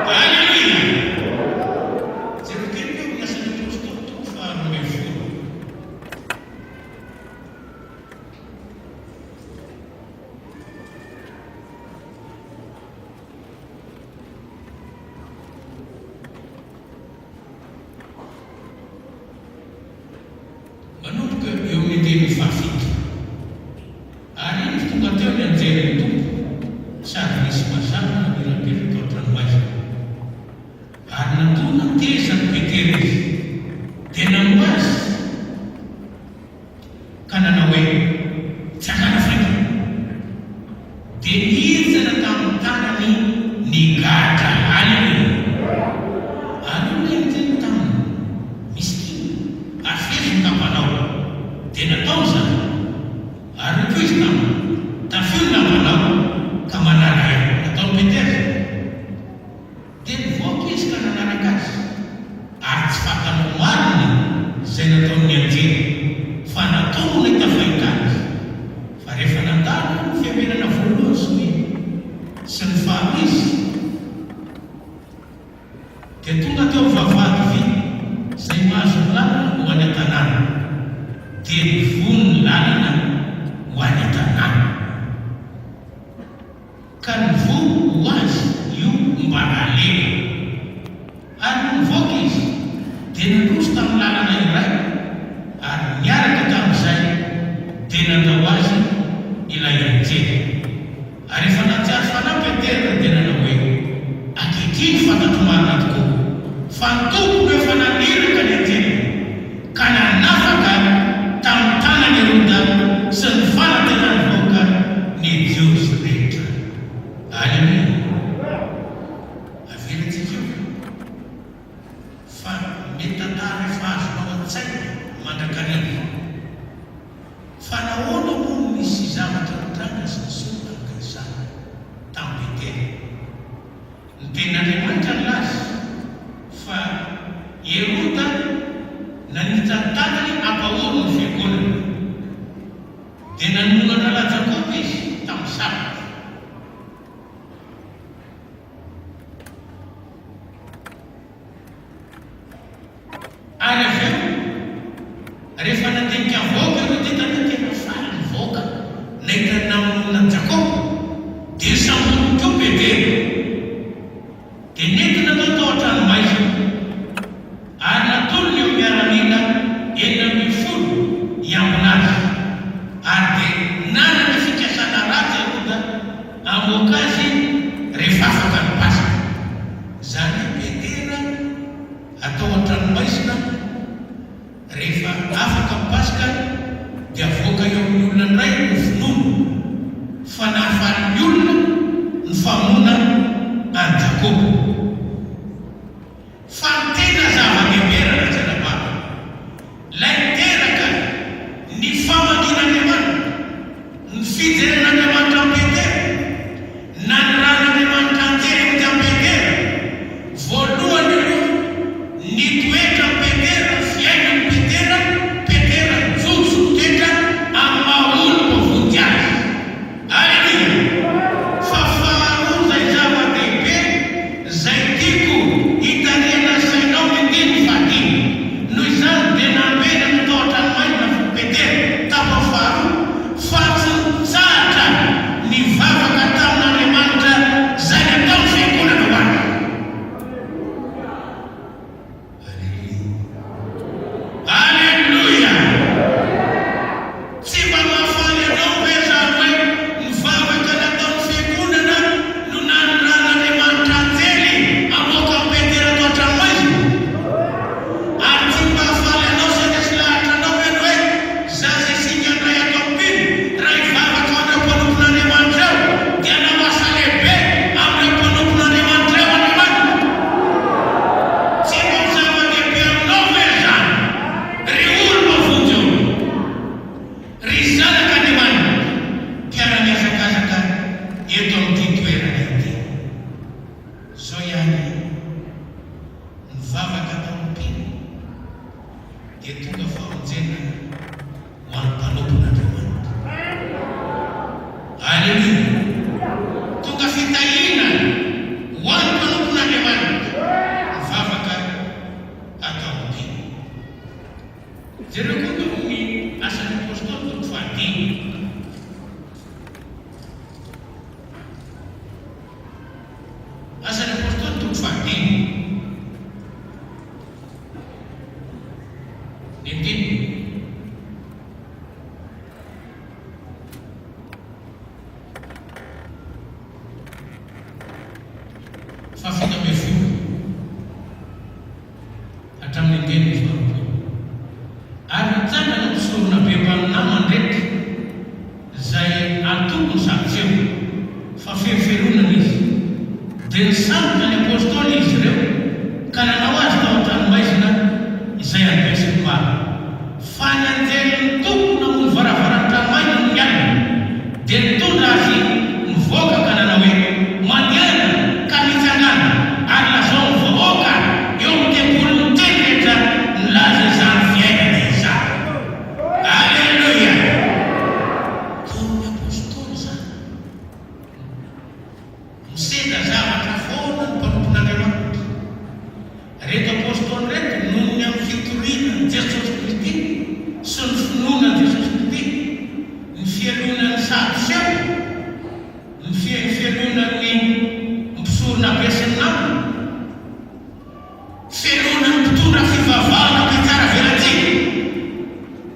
Halleluia. Jereo kely eo miasana apôstôly faharoa ambin'ny folo. Manomboka eo amin'ny teny fahafito. Ary iny tonga teo ny anjery tompo sady nisy mazava namirapiraka tao an-tranomaizina. Ary natona teza ny Petera izy dia nanao azy ka nanao hoe tsy hakana faika. Dia nihizana tamin'ny tanany ny gadra. Halleluia. Ary olona teny taminy miskina afezy kampanao dia natao zany. Ary koa izy taminy tafio ny lambanao ka manaraka natao Petera. Dia nivoaka izy ka nanaraka azy. Ary tsy fantanao mariny izay nataony anjery fa natao ny tafahita azy. Fa rehefa nandalo ny fiamenana voalohany sy ny faharoa izy dia tonga teo vavahady vy izay mahazo lalana ho any an-tanàna. Dia nivony ny lalana ho any an-tanàna. Ka nivoha ho azy io mba halema. Ary nivoaka izy dia nandroso tamin'ny lalana iray. Ary niaraka tamin'izay dia natao azy ilay anjery. Ary efa naty azy fanahy Petera dia nanao hoe ankehitriny fantatro marina tokoa fa ny tompoko efa naniraka ny anjery ka nanafaka tamin'ny tanany Heroda sy ny fanantena nivoaka ny Jiosy rehetra. Halleluia. Avelantsika io fa mety tantara efa azonao an-tsaina mandrakariva. Fa nahoana moa misy zavatra mitranga sy nisy olona izany tamin'ny Petera. Ny tenin'Andriamanitra nilaza fa Heroda nanita tanany hampahory ny fiangonana. Dia nanomana la Jakoba izy tamin'ny Sabata. Ary avy eo rehefa nandinika voaka ireo dia tena faly nivoaka nahita namonona Jakoba dia sambony koa Petera. Dia nentina tao tao an-tranomaizina ary natolony eo miaramila 70 iambona azy. Ary dia nanana fikasana ratsy Heroda hamoaka azy rehefa afaka ny Pasika. Zany Petera atao an-tranomaizina rehefa afaka ny Pasika dia avoaka eo amin'ny olona iray ny finono fa nahafaly olona ny famona any Jakoba. Fa ny tena zava-dehibe raha janabava lay teraka ny famakin'Andriamanitra, ny fijeren'Andriamanitra amin'ny Petera na ny ran'Andriamanitra anjery amin'ny Petera. Voalohany ireo nitoetra Petera, fiainan'ny Petera, Petera nijotso toetra amin'ny maha-olo voady azy. Halleluia. Fa faharoa zay zava-dehibe zay tiako hitariana sainao mindiny fadiny. Noho izany dia nambenana tao an-tranomaizina Petera tamin'ny faharoa fa tsy nitsahatra nivavaka tamin'Andriamanitra zay nataony fiangonana ho azy. Halleluia. Tsy mba mahafaly anao hoe zany hoe nivavaka nataony fiangonana no nanonran'Andriamanitra anjely hamoaka ny Petera tao an-tranomaizina. Ary tsy mba hafaly anao sa nisy lahatra anao hoe zaza isika ndray ato ampiny raha hivavaka ao amin'ny mpanompon'Andriamanitra eo dia namasa lehibe amin'ny mpanompon'Andriamanitra eo Andriamanitra. Tsy mba ho zava-dehibe aminao hoe zany ry olona vonjy eo ry zanak'Andriamanitra mpiara-miazakazaka eto amin'ity toerana ity. Zao ihany nivavaka tao ampiny dia tonga famonjena ho an'ny mpanompon'Andriamanitra. Aleluia. Tonga fitahiana ho an'ny mpanompon'Andriamanitra mivavaka atao-dimy. Jereo koa dia ny asan'ny apôstôly toko fahadimy. Asan'ny apôstôly toko fahadimy. Fafita ambin'ny folo hatramin'ny teny izy varompolo. Ary nitsangana mpisorona be mban'ny namany rehetra izay antokony satseo fa feriferonana izy. Dia nisambotra ny apôstôly izy ireo ka nanao azy tao an-dranomaizina izay adresiny maro. Fa ny anjelin'ny tompony amin'ny varavaran'ny ranomaizina no nialina dia nitondra azy mivoaka ka nanao hoe mandiana ka mitsangana ary lazao mivoaka eo amin'ny tempolin'ny teny rehetra nilaza izany fiainana izany. Aleluia. Taon'ny apôstôly zany miseda zavatra foana ny mpanompon'Andriamanitra. Reto apôstôly reto noho ny amin'ny fitorianan'i Jesosy Kristy sy ny finoanan'i Jesosy Kristy, ny fialonan'ny sadoseo, ny fialonan'ny mpisorona be sy ny namany, fialonan'ny mpitondra fivavahana ka tsara velantsika,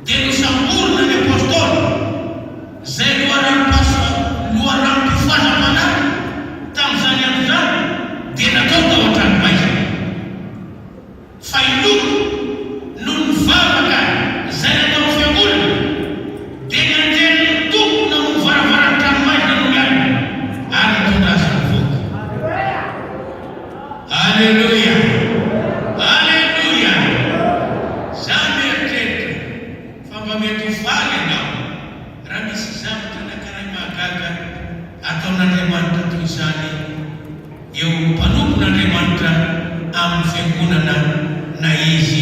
dia nosamborona ny apôstôly izay loharam-pifoazam-panahy tamin'izany andro zany dia natao tao an-dranomaizina. Fa iloko no nivavaka izay natao fiangonana dia ny anjelin'ny tompony amin'ny varavaran'ny ranomaizina no mialina ary nitondra azy mivoaka. Aleluia. Aleluia. Za mieritreritra fa mba mety ho faly ianao raha misy zavatra anankiray mahagaga ataon'Andriamanitra toy izany eo mpanompon'Andriamanitra amin'ny fiangonana na izy.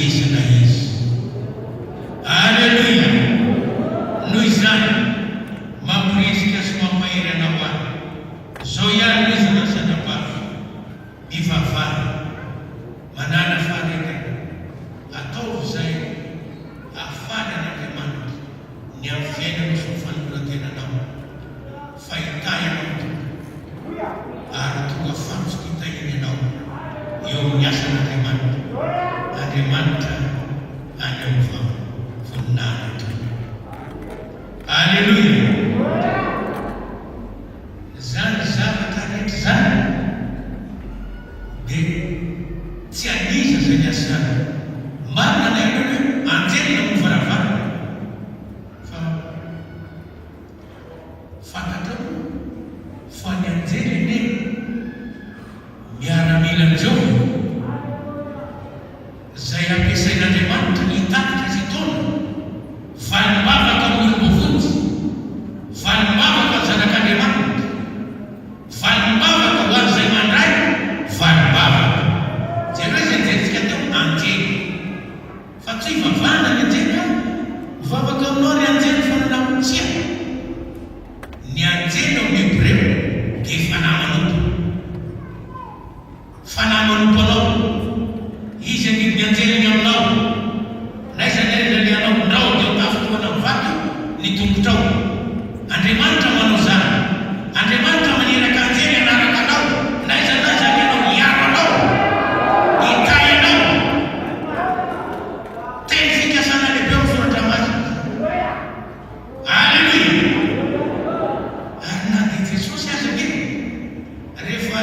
Aleluia. Noho izany mampirisika sy mampahery anao ahy. Zao ihany izy nasanabafy mivavaha manana faharetana ataovy izay ahafaly an'Andriamanitra ny amin'ny fiainana sy ny fanorantenanao fa hitahinao tompony ary tonga famosika hitahiny ianao eo amin'ny asan'Andriamanitra. Andriamanitra any amin'ny voninahitra tompony. Aleluia. Zany zavatra rehetra zany dia tsy aniza izay ny asana. Marina na ianao hoe anjelina amin'ny varavarana fa fantatrao fa ny anjeliny miaramila amin'izao izay ampiasain'Andriamanitra ny hitatitra izy taona valim-bavaka amin'olom-bovonjy, valim-bavaka ny zanak'Andriamanitra, valim-bavaka ho an'izay mandray, valim-bavaka. Jereo izay anjelitsika teo anjely fa tsy hivavahana ny anjely mivavaka aminao ry anjely fananamotsia. Ny anjely ao amin'ny Hebreo dia fanahy manompo. Fanahy manompo anao. Izy angidy ny anjeliny aminao. Na izy anjeliny anao nao dia tafotoana mivaky ny tombotrao. Andriamanitra manao zany. Andriamanitra maniraka anjely anaraka anao. Na izy anao hiaro anao, hitahy anao. Teny fikasana lehibe amin'ny soratra masina. Aleluia. Ary na dia Jesosy aza be rehefa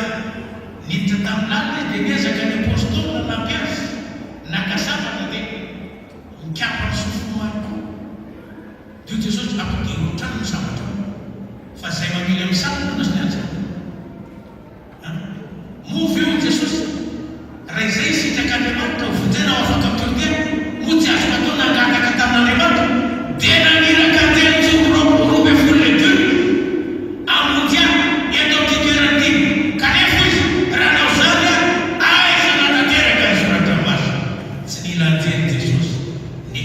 niditra tamin'ny lalina izy dia niezaka ny apôstôly nampiasa nakasapana dia mikapa ny sofomary koa. Dio Jesosy ampidiro trano ny sabatra fa izay mamily amin'ny sabatra no sy ny anjana. Movy eo Jesosy raha izay sitraka-Andriamanitra vonjena ao afaka mitoritena moa tsy azo atao nangataka tamin'Andriamanitra dia naniraka anjely roa ambin'ny folo legioma amonjy ahy eto amin'ny toerana ity. Kanefa izy raha nao zany aiza nanateraka ny soratra masina. Tsy nila anjely Jesosy ny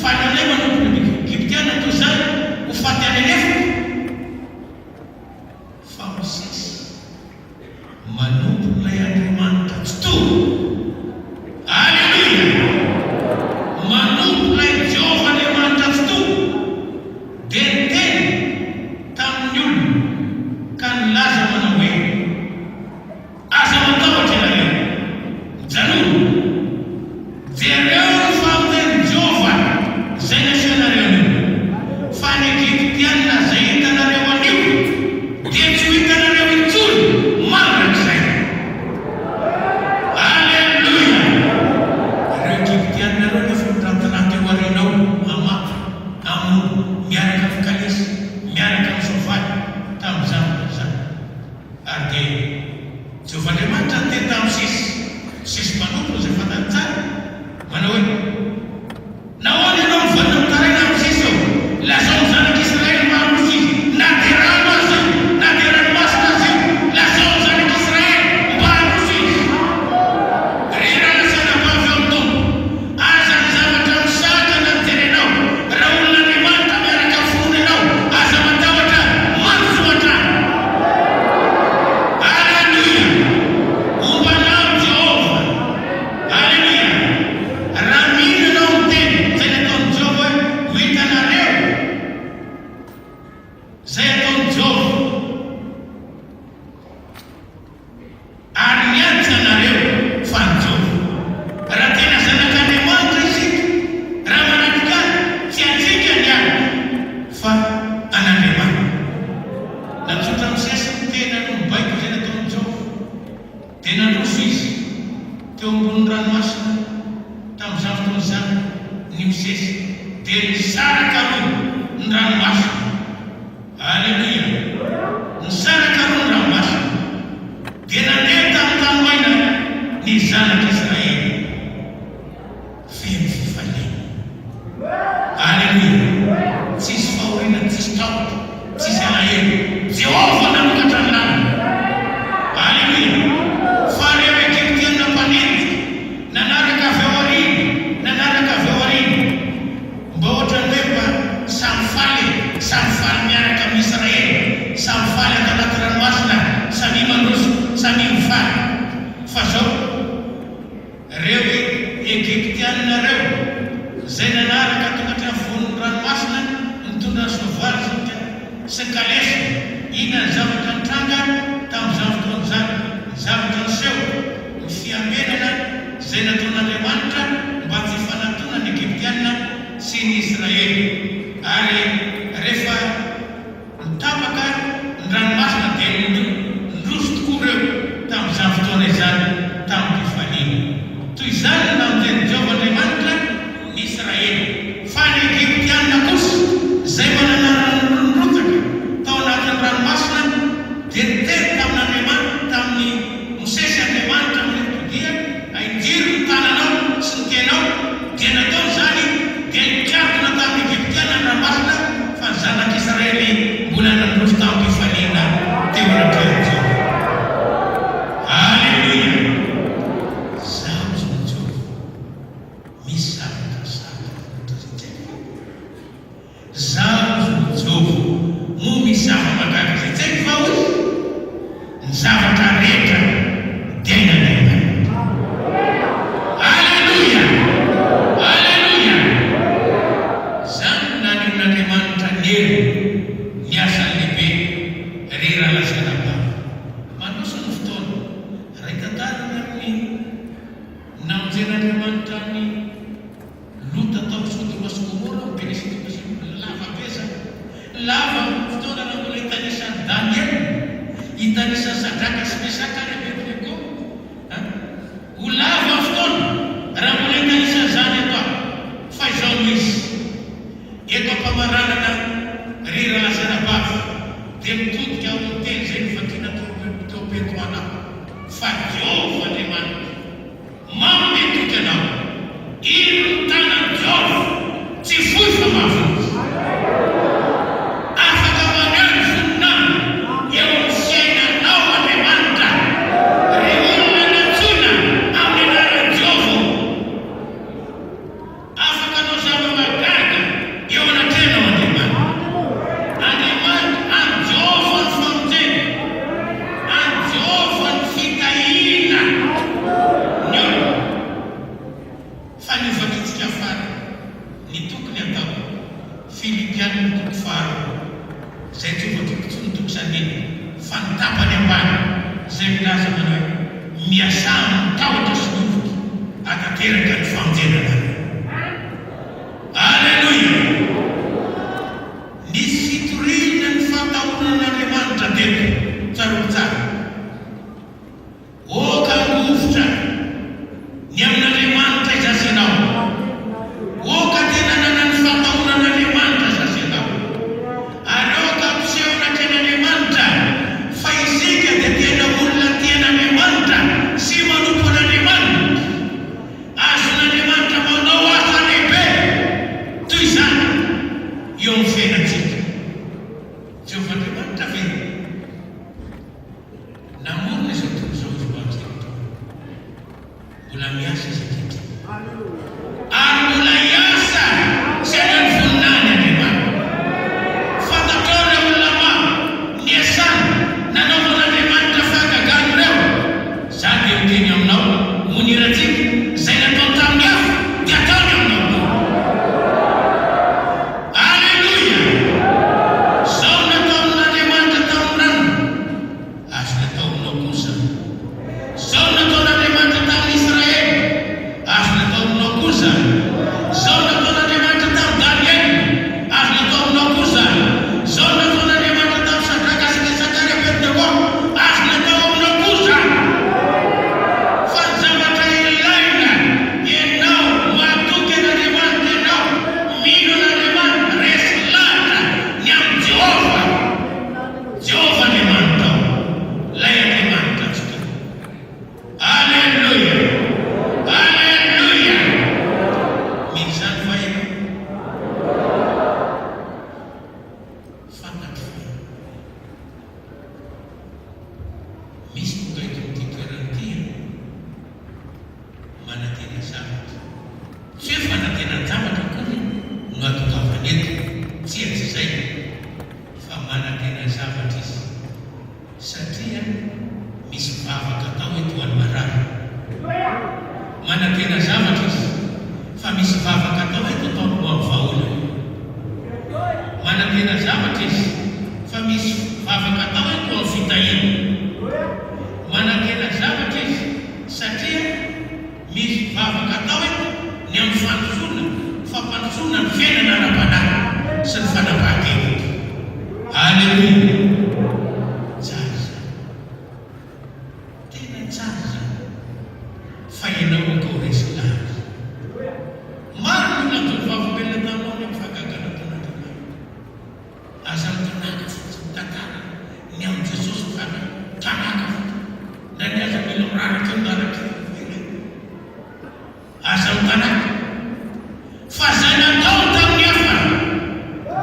Falhou, lembra no Egiptiano, sisy mpanompo zay fatany tsara manao hoe nahoana ianao mivanona mitaraina amin'izay zao lazao ny zanak'Israely maharoso izy na dia rano azy io na dia ranomasina azy io lazao ny zanak'Israely mba haroso izy rirana sanavavy ao tompo aza ny zavatra misakana mijerenao raha olona Andriamanitra miaraka fonona ianao aza matahotra manjoatra aleluia ombanao Jehova aleluia raha mino ianao miteny zay nataony Jehova hoe ho hitanareo zay ataony Jehova ary miantsa anareo fa ny Jehova raha tena zanak'Andriamanitra isika raha manatrika tsy atsika ny any fa an'Andriamanitra natsotra misesy ny tena no mibaiko zay nataony Jehova dia nandroso izy teo ambony ranomasina tamin'izany fotoan'izany ny misesy dia nisaraka roa ny ranomasina aleluia nisaraka roa ny ranomasina dia nandeha tamin'ny tany maina ny zanak'Israely feno fifaliana aleluia tsisy fahoriana tsisy tahotra tsisy alahelo Jehova namokatra ny lamina aleluia fa reo Egyptiana mpanenjika nanaraka avy ao aoriana mba ohatran'ny hoe mba samy faly miaraka amin'Israely samy faly anaty ranomasina samy mandroso samy mifaly fa zao reo Egyptiana reo zay nanaraka tongatra von'ny ranomasina nitondra soavaly zaka sy kalesa ina ny zavatra nitranga tamin'izany fotoan'izany ny zavatra niseho ny fiamenana zay nataon'Andriamanitra mba tsy fanatona ny Egyptiana sy ny Israely ary rehefa nitapaka ny ranomasina dia nindroso tokoa reo tamin'izany fotoana izany tamin'ny fifaliana toy izany namonjeny Jehova Andriamanitra ny Israely fa ny Egyptiana kosa zay manana ranonrotsaka tao anatin'ny ranomasina dia nitery tamin'Andriamanitra tamin'ny misesy Andriamanitra amin'ny dia ainjiry ny tananao sy ny tenao dia natao zany dia nikatona tamin'ny Egyptiana ny ranomasina fa ny zanak'Israely mbola nandroso tamin'ny fifaliana teo anatrany Jehova aleluia zaho zao ny Jehova misy zavatra zaho zao ny Jehova mo misy zava-magaga zay tsaiko va ozy ny zavatra rehetra dia ain'Andriamanitra aleluia aleluia zany nanion'Andriamanitra ny hery ny asany lehibe rera lasanabava manoso ny fotoana ray tantarany amin'ny namonjen'Andriamanitra ny lota tao Sodoma sy Gomora lava pesa lava fotoana na mbola hitanisan'ny Daniel hitanisan'ny Sadraka sy Mesaka ny Abednego ho lava fotoana raha mbola hitanisan'izany atao fa izao no izy eto ampamaranana rera lasanabava dia mitodika ao ny teny zay nivakiana teo Petro anao fa Jehova Andriamanitra mampetoky anao ino ny tanan'i Jehova tsy foy fa mahafinaritra afaka magnano voninahiny eo amin'ny fiainanao Andriamanitra ry olona natsoina amin'ny anaran'i Jehova afaka anao zava-magaga eo anatrenao Andriamanitra any Jehova ny famonjena any Jehova ny fitahiana ny olona fa niovakitsika fara ny tokony atao Filipiana ny toko faro zay tsy ovakitsy ny toko saniny fa ny tapany ambany zay milaza manao hoe miasa amin'ny tahotra sy novoky atateraka ny famonjenana aleluia nisy fitorina ny fatahonan'Andriamanitra teto tsaroko tsara oka ngovotra ny amin'Andriamanitra izasy anao oka tena nanany fatahonan'Andriamanitra izasy anao ary oka mpisehona ken'Andriamanitra fa isika dia tena olona tian'Andriamanitra sy manompo an'Andriamanitra mbola miasa satria ary mbola iasa sy any voninany Andriamanitra. Fatatrao ireo olona maro niasana nanaovan'Andriamanitra fahagagany ireo. Zany dia miteny aminao moniratsika izay natao tamin'ny hafa dia ataony aminao. Alleluia! Zao natao amin'Andriamanitra tamin'ny rano, azo natao aminao kosa. Zao nataon'Andriamanitra tamin'ny Israely, azo natao aminao kosa. Zao nataon'Andriamanitra tamin'ny Daniel, azo natao aminao kosa. Zao nataon'Andriamanitra tamin'ny Sadraka sy Mesaka sy Abednego, azo natao aminao kosa. Fa ny zavatra ilaina ianao mahatoky an'Andriamanitra, ianao mino an'Andriamanitra, resy lahatra ny amin'ny Jehova. Jehova Andriamanitra ao, lay Andriamanitra atsika. Alleluia! Alleluia! Misy zany fa ianao fantatro fa misy tonga eto amin'ity toerana ity manantena zavatra. Tsy hoe fanantena zavatra kory no atokavany eto, tsy tsy izay, fa manantena zavatra izy satria misy vavaka atao eto any marary. Manantena zavatra izy fa misy vavaka atao eto atao ho amin'ny vahoana. Manantena zavatra izy fa misy vavaka atao eto amin'ny fitahina. Manantena zavatra izy satria misy vavaka atao eto ny amin'ny fandrosoana, fampandrosoana ny fiainana ara-panahy sy ny fanapahan-kevitra. Alleluia! Tsara zany, tena tsara zany, fa ianao atao resy lahatra. Maro ny olona tovovavy-belona taminao ny amin'ny fahagagana taon'Andriamanitra. Aza mitanaka fotsiny tantara ny amin'ny Jesosy fana tanaka fotsiny na ny aza mila miraraka miraraka aza mitanaka. Fa zay natao tamin'ny hafa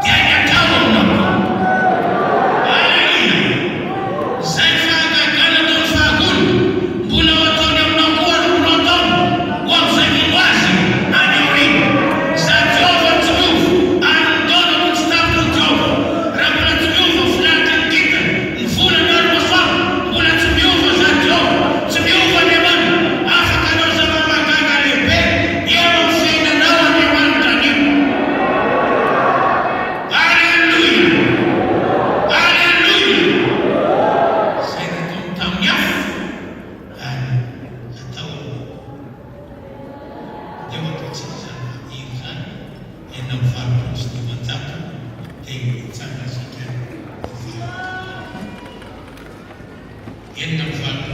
dia ny atao aminao. Alleluia! Zay fahagagana taon'ny fahagolo mbola ho ataony aminao koa ary mbola ataony ho amin'izay mino azy any aoriana. Za Jehova tsy miova ary ny taonako tsy tapitra Jehova. Raha mbola tsy miova filahatra ny kintana, ny volana ary masoandro, mbola tsy miova za Jehova, tsy miova Andriamanitra. Afaka anao zava-mahagaga lehibe eo amin'ny fiainanao Andriamanitra anio. Alleluia! Alleluia! Zay nataony tamin'ny hafa ary atao aminao. Dia ohatritsika zany io zany ianao mivarotra sy dimanjato dia hitsanga asika mivarotra. Enina mivarotra